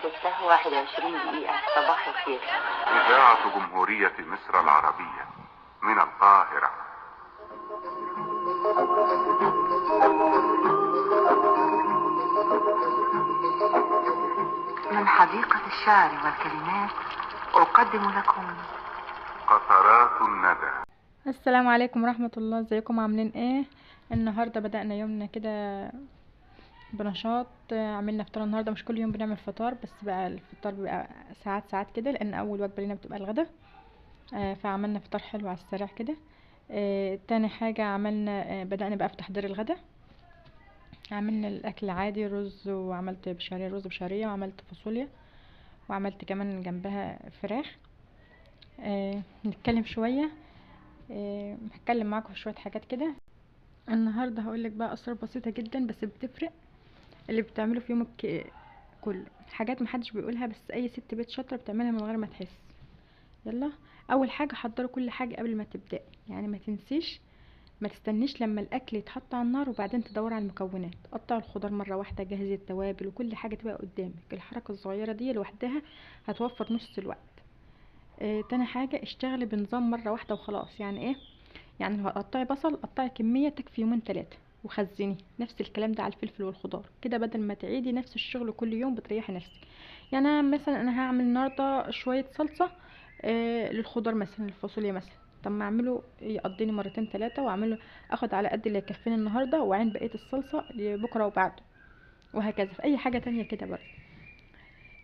6 21 دقيقة. صباح الخير. إذاعة جمهورية مصر العربية من القاهرة. من حديقة الشعر والكلمات أقدم لكم قطرات الندى. السلام عليكم ورحمة الله، ازيكم عاملين ايه؟ النهاردة بدأنا يومنا كده بنشاط. عملنا فطار النهاردة. مش كل يوم بنعمل فطار، بس بقى الفطار بيبقى ساعات كده، لان اول وجبة لنا بتبقى الغدا. فعملنا فطار حلو على السريع كده. تاني حاجة عملنا، بدأنا بقى في تحضير الغدا. عملنا الاكل عادي، رز، وعملت رز بشعرية، وعملت فاصوليا، وعملت كمان جنبها فراخ. نتكلم شوية. هتكلم معاكم في شوية حاجات كده. النهاردة هقولك بقى اسرار بسيطة جدا بس بتفرق، اللي بتعمله في يومك كله. حاجات محدش بيقولها، بس اي ست بيت شاطرة بتعملها من غير ما تحس. يلا، اول حاجة حضروا كل حاجة قبل ما تبدأي. يعني ما تنسيش، ما تستنيش لما الاكل يتحط على النار وبعدين تدور على المكونات. قطع الخضار مرة واحدة، جهزي التوابل، وكل حاجة تبقى قدامك. الحركة الصغيرة دي لوحدها هتوفر نص الوقت. تاني حاجة، اشتغلي بنظام مرة واحدة وخلاص. يعني ايه؟ يعني لو هتقطعي بصل، قطعي كمية تكفي يومين 3 وخزني. نفس الكلام ده على الفلفل والخضار كده، بدل ما تعيدي نفس الشغل كل يوم بتريحي نفسك. يعني انا هعمل النهارده شويه صلصه للخضار، مثلا الفاصوليا مثلا. طب ما اعمله يقضيني مرتين 3، واعمله اخد على قد اللي يكفيني النهارده، وعين بقيه الصلصه لبكره وبعده، وهكذا في اي حاجه تانية كده برضه.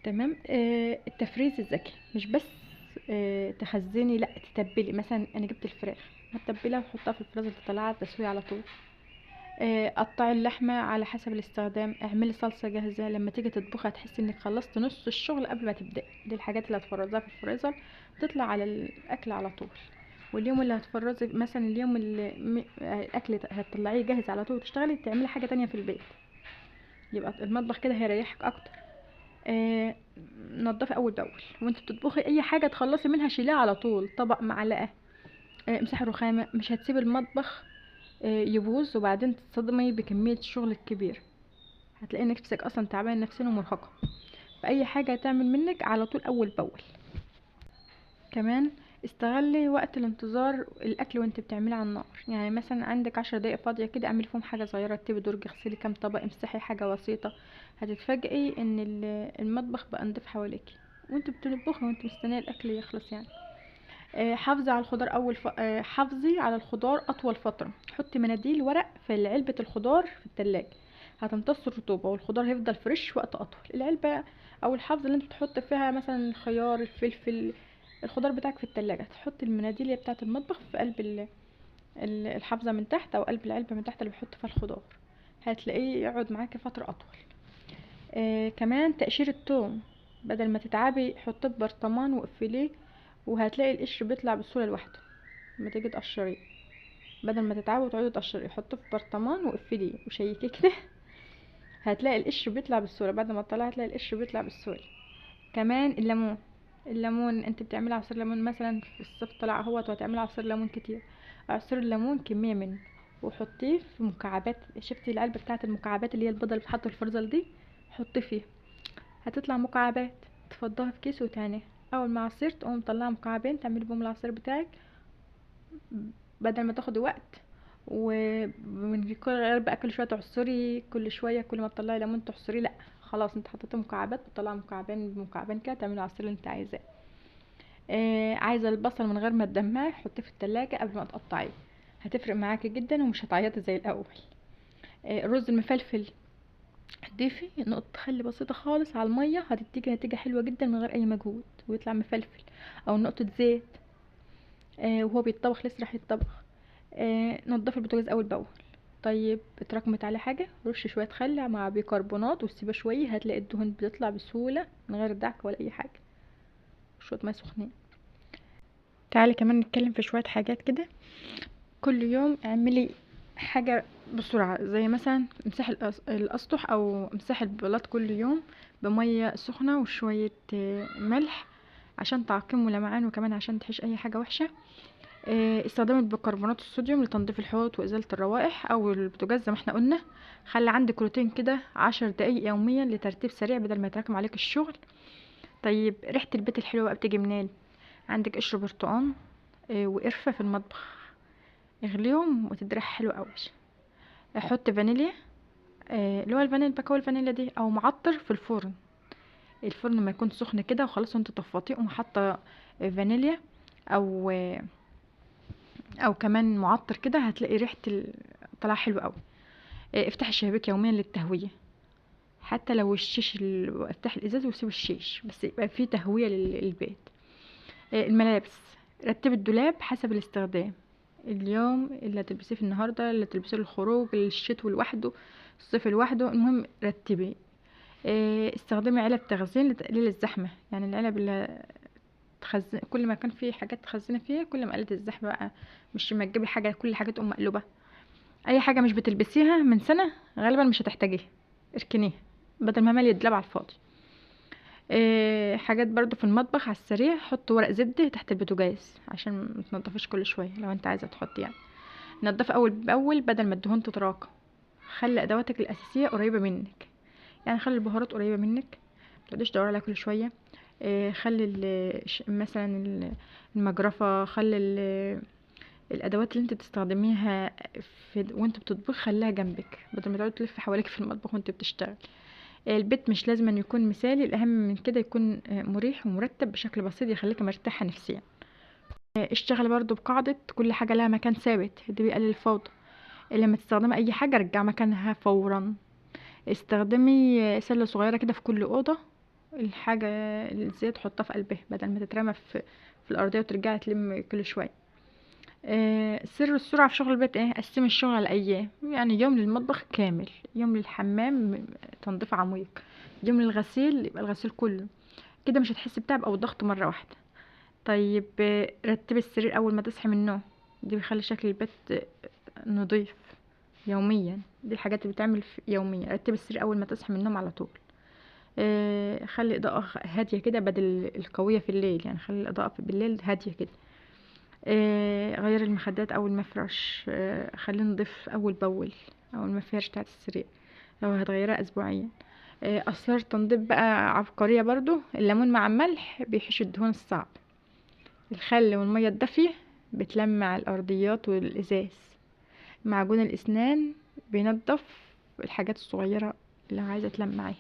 تمام. التفريز الذكي مش بس تخزني، لا تتبلي. مثلا انا جبت الفراخ هتبلها وحطها في الفريزر، تطلعها تسويه على طول. قطعي اللحمه على حسب الاستخدام. اعملي صلصه جاهزه، لما تيجي تطبخي هتحسي انك خلصت نص الشغل قبل ما تبداي. دي الحاجات اللي هتفرزها في الفريزر تطلع على الاكل على طول. واليوم اللي هتفرزي مثلا، اليوم اللي الاكل هتطلعيه جاهز على طول وتشتغلي تعملي حاجه تانية في البيت، يبقى المطبخ كده هيريحك اكتر. نضفي اول باول وانت بتطبخي. اي حاجه تخلصي منها شيليها على طول، طبق، معلقه. امسحي الرخامه. مش هتسيبي المطبخ يبوظ وبعدين تتصدمي بكميه الشغل الكبير. هتلاقي نفسك اصلا تعبانه نفسيا ومرهقه. فاي حاجه تعمل منك على طول اول باول. كمان استغلي وقت الانتظار الاكل وانت بتعملي على النار. يعني مثلا عندك 10 دقايق فاضيه كده، اعملي فيهم حاجه صغيره. اكتبي درج، اغسلي كام طبق، امسحي حاجه بسيطه. هتتفاجئي ان المطبخ بقى نضيف حواليكي وانت بتطبخي وانت مستنيه الاكل يخلص. يعني حافظي على الخضار حافظي على الخضار اطول فتره. حطي مناديل ورق في علبه الخضار في التلاجة، هتمتص الرطوبه والخضار هيفضل فريش وقت اطول. العلبه او الحافظه اللي انت بتحط فيها مثلا الخيار، الفلفل، الخضار بتاعك في التلاجة، تحط المناديل بتاعه المطبخ في قلب الحافظه من تحت، او قلب العلبه من تحت اللي بيحط فيها الخضار. هتلاقيه يقعد معاكي فتره اطول. كمان تقشير الثوم، بدل ما تتعبي حطيه في برطمان واقفليه، وهتلاقي القشر بيطلع بسهوله لوحده. لما تيجي تقشريه بدل ما تتعبي وتقعدي تقشريه، حطيه في برطمان واقفليه وشيكيه كده هتلاقي القشر بيطلع بسهوله. بعد ما تطلعي هتلاقي القشر بيطلع بسهوله. كمان الليمون انت بتعملي عصير ليمون مثلا في الصيف طلع اهوت، وهتعملي عصير ليمون كتير. عصير الليمون كميه منه وحطيه في مكعبات. شفتي العلبه بتاعه المكعبات اللي هي البيضه اللي بتحط في الفريزر دي؟ حطي فيها، هتطلع مكعبات. تفضها في كيس وتاني، اول ما عصير تقوم مطلعه مكعبين تعملي بهم العصير بتاعك، بدل ما تاخدي وقت. ومن غير بقى كل شويه تعصري، كل شويه كل ما تطلعي ليمون تعصري، لا خلاص انت حطيتي مكعبات، بتطلعي مكعبين بمكعبين كده تعملي العصير اللي انت عايزاه. عايزه البصل من غير ما تدمعي، حطيه في التلاجة قبل ما تقطعيه، هتفرق معاكي جدا ومش هتعيطي زي الاول. الرز المفلفل، ضيفي نقطة خل بسيطة خالص على المية، هتديكي نتيجة حلوة جدا من غير اي مجهود ويطلع مفلفل. او نقطة زيت وهو بيتطبخ لسه راح يتطبخ. نضفي البوتاجاز اول باول. طيب اتراكمت عليه حاجة، رش شوية خل مع بيكربونات وسيبه شوية، هتلاقي الدهون بتطلع بسهولة من غير دعك ولا اي حاجة. شوية مية سخنين. تعالي كمان نتكلم في شوية حاجات كده. كل يوم اعملي حاجة بسرعة، زي مثلا امسحي الاسطح او امسحي البلاط كل يوم بمية سخنة وشوية ملح عشان تعقمه لمعان، وكمان عشان تحش اي حاجة وحشة. استخدام البيكربونات الصوديوم لتنظيف الحوض وازالة الروائح او البوتاجاز زي ما احنا قلنا. خلي عندك روتين كده 10 دقايق يوميا لترتيب سريع بدل ما يتراكم عليك الشغل. طيب ريحة البيت الحلوة بقى بتيجي منين؟ عندك قشر برتقان وقرفة في المطبخ، اغليهم وتدريح حلو قوي. احط فانيليا، اللي هو الفانيليا، بكاو الفانيليا دي، او معطر في الفرن. الفرن ما يكون سخن كده وخلاص وانت طفطيه، قوم حاطه فانيليا او كمان معطر كده، هتلاقي ريحه طلع حلو قوي. افتح الشبابيك يوميا للتهويه، حتى لو الشيش افتح الازاز وسيب الشيش بس يبقى فيه تهويه للبيت. الملابس، رتب الدولاب حسب الاستخدام. اليوم اللي هتلبسيه في النهارده، اللي هتلبسيه للخروج، الشتوي لوحده، الصيف لوحده، المهم رتبي. استخدمي علب تخزين لتقليل الزحمه، يعني العلب اللي تخزن، كل ما كان في حاجات تخزني فيها كل ما قلت الزحمه بقى. مش ما تجيبي حاجه كل حاجه تقوم مقلوبه. اي حاجه مش بتلبسيها من سنه غالبا مش هتحتاجيها، اركنيها بدل ما مالي الدولاب على الفاضي. حاجات برضو في المطبخ على السريع، حط ورق زبده تحت البوتاجاز عشان ما تنضفيش كل شويه لو انت عايزه تحطي يعني. نضف اول باول بدل ما الدهون تتراكم. خلي ادواتك الاساسيه قريبه منك، يعني خلي البهارات قريبه منك، متقعديش تدوري عليها كل شويه. خلي مثلا المجرفه، خلي الادوات اللي انت بتستخدميها وانت بتطبخ خليها جنبك بدل ما تقعدي تلف حواليك في المطبخ وانت بتشتغل. البيت مش لازم أن يكون مثالي، الاهم من كده يكون مريح ومرتب بشكل بسيط يخليك مرتاحه نفسيا. اشتغل برضو بقاعده كل حاجه لها مكان ثابت، ده بيقلل الفوضى. لما تستخدمي اي حاجه رجع مكانها فورا. استخدمي سله صغيره كده في كل اوضه، الحاجه اللي زي تحطها في قلبها بدل ما تترمى في الارضيه وترجعي تلم كل شويه. سر السرعه في شغل البيت ايه؟ قسمي الشغل على ايام، يعني يوم للمطبخ كامل، يوم للحمام تنظيف عميق، يوم للغسيل يبقى الغسيل كله، كده مش هتحسي بتعب او ضغط مره واحده. طيب رتبي السرير اول ما تصحي من النوم، دي بيخلي شكل البيت نظيف يوميا. دي الحاجات اللي بتعمل يوميا. رتبي السرير اول ما تصحي من النوم على طول. خلي اضاءة هادية كده بدل القوية في الليل، يعني خلي الاضاءة بالليل هادية كده. غير المخدات او المفرش، خليه نضيف اول باول، او المفارش بتاعت السرير لو هتغيرها اسبوعيا. اسرار تنظيف بقى عبقرية برضو، الليمون مع الملح بيحيش الدهون الصعب، الخل والمية الدافية بتلمع الارضيات والازاز، معجون الاسنان بينضف الحاجات الصغيرة اللي عايزة تلمعيها.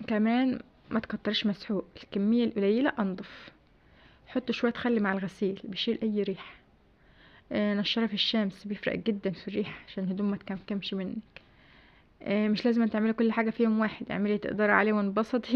كمان ما تكترش مسحوق، الكمية القليلة انضف. حط شوية خل مع الغسيل بيشيل اي ريحة. نشرة في الشمس بيفرق جدا في الريحة عشان الهدوم ما تكمكمش منك. مش لازم تعملي كل حاجة في يوم واحد، اعملي تقدري عليه وانبسطي